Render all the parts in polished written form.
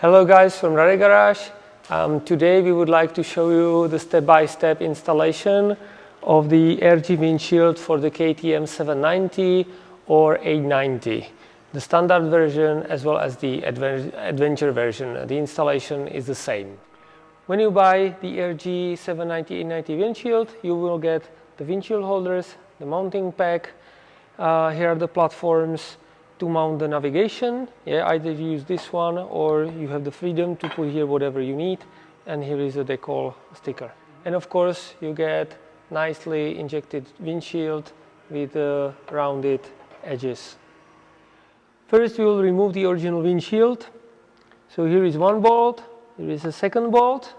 Hello guys from RADE Garage. Today we would like to show you the step-by-step installation of the RG windshield for the KTM 790 or 890. The standard version as well as the adventure version. The installation is the same. When you buy the RG 790 890 windshield, you will get the windshield holders, the mounting pack. Here are the platforms to mount the navigation. Either you use this one or you have the freedom to put here whatever you need, and here is a decal sticker. And of course you get nicely injected windshield with rounded edges. First we will remove the original windshield. So here is one bolt, here is a second bolt,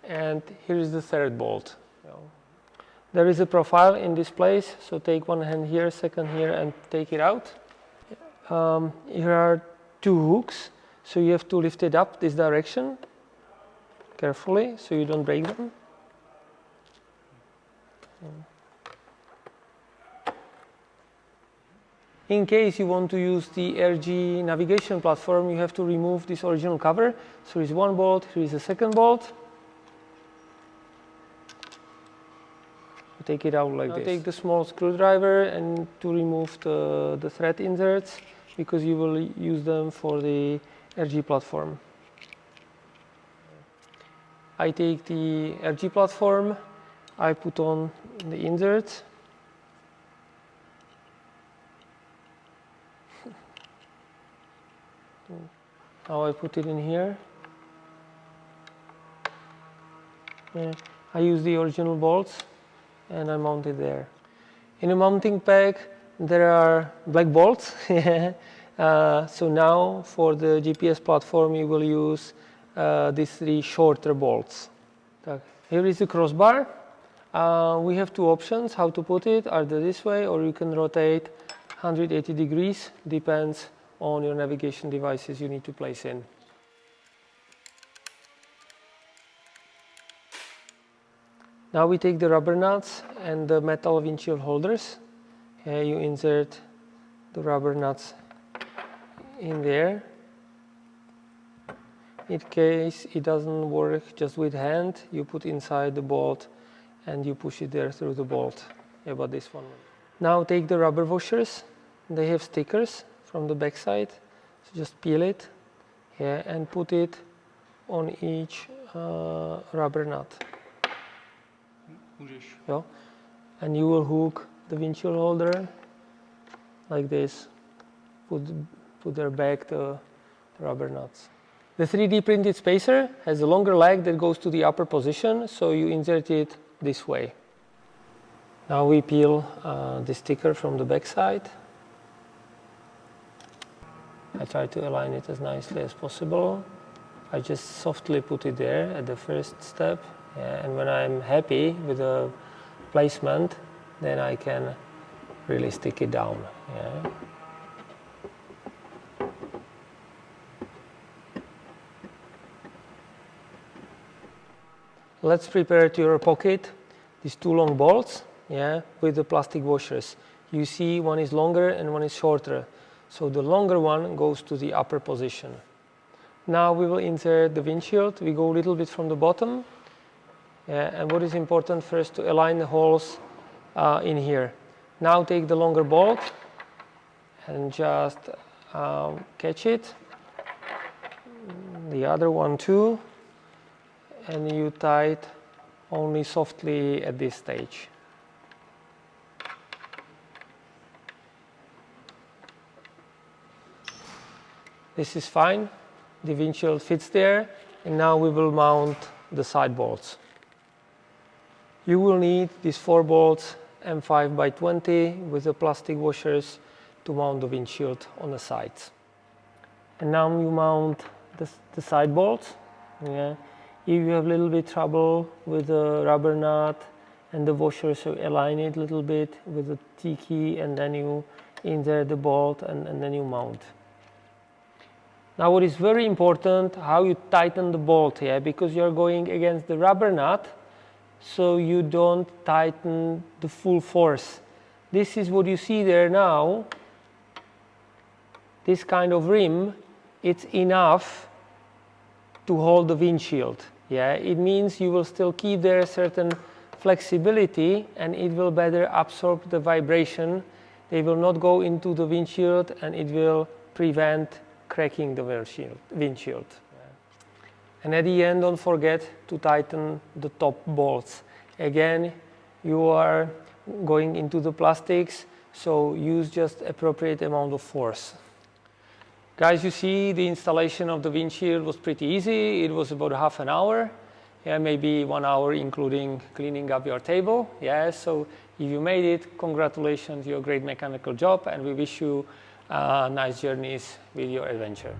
and here is the third bolt. There is a profile in this place, so take one hand here, second here, and take it out. Here are two hooks, so you have to lift it up this direction carefully so you don't break them. In case you want to use the RG navigation platform, you have to remove this original cover. So here is one bolt, here is a second bolt. Take it out like this. Take the small screwdriver and to remove the thread inserts, because you will use them for the RG platform. I take the RG platform, I put on the inserts. Now I put it in here. I use the original bolts and I mount it there. In a mounting pack there are black bolts. So now for the GPS platform you will use these three shorter bolts. Here is the crossbar. We have two options how to put it, either this way or you can rotate 180 degrees, depends on your navigation devices you need to place in. Now we take the rubber nuts and the metal windshield holders. You insert the rubber nuts in there. In case it doesn't work just with hand, you put inside the bolt and you push it there through the bolt. But this one. Now take the rubber washers. They have stickers from the back side. So just peel it and put it on each rubber nut. And you will hook the windshield holder like this, put there back the rubber nuts. The 3D printed spacer has a longer leg that goes to the upper position, so you insert it this way. Now we peel the sticker from the back side. I try to align it as nicely as possible. I just softly put it there at the first step. And when I'm happy with the placement, then I can really stick it down. Let's prepare to your pocket these two long bolts with the plastic washers. You see one is longer and one is shorter. So the longer one goes to the upper position. Now we will insert the windshield. We go a little bit from the bottom. And what is important first to align the holes in here. Now take the longer bolt and just catch it. The other one too. And you tie it only softly at this stage. This is fine. The windshield fits there. And now we will mount the side bolts. You will need these 4 bolts M5 by 20 with the plastic washers to mount the windshield on the sides. And now you mount the side bolts. If you have a little bit trouble with the rubber nut and the washer, so align it a little bit with the T key and then you insert the bolt and then you mount. Now what is very important, how you tighten the bolt here, because you're going against the rubber nut. So you don't tighten the full force. This is what you see there now. This kind of rim it's enough to hold the windshield. Yeah, it means you will still keep there a certain flexibility and it will better absorb the vibration. They will not go into the windshield and it will prevent cracking the windshield. And at the end, don't forget to tighten the top bolts. Again, you are going into the plastics, so use just appropriate amount of force. Guys, you see the installation of the windshield was pretty easy. It was about half an hour. Yeah, maybe 1 hour including cleaning up your table. Yeah, so if you made it, congratulations, you're a great mechanical job, and we wish you nice journeys with your adventure.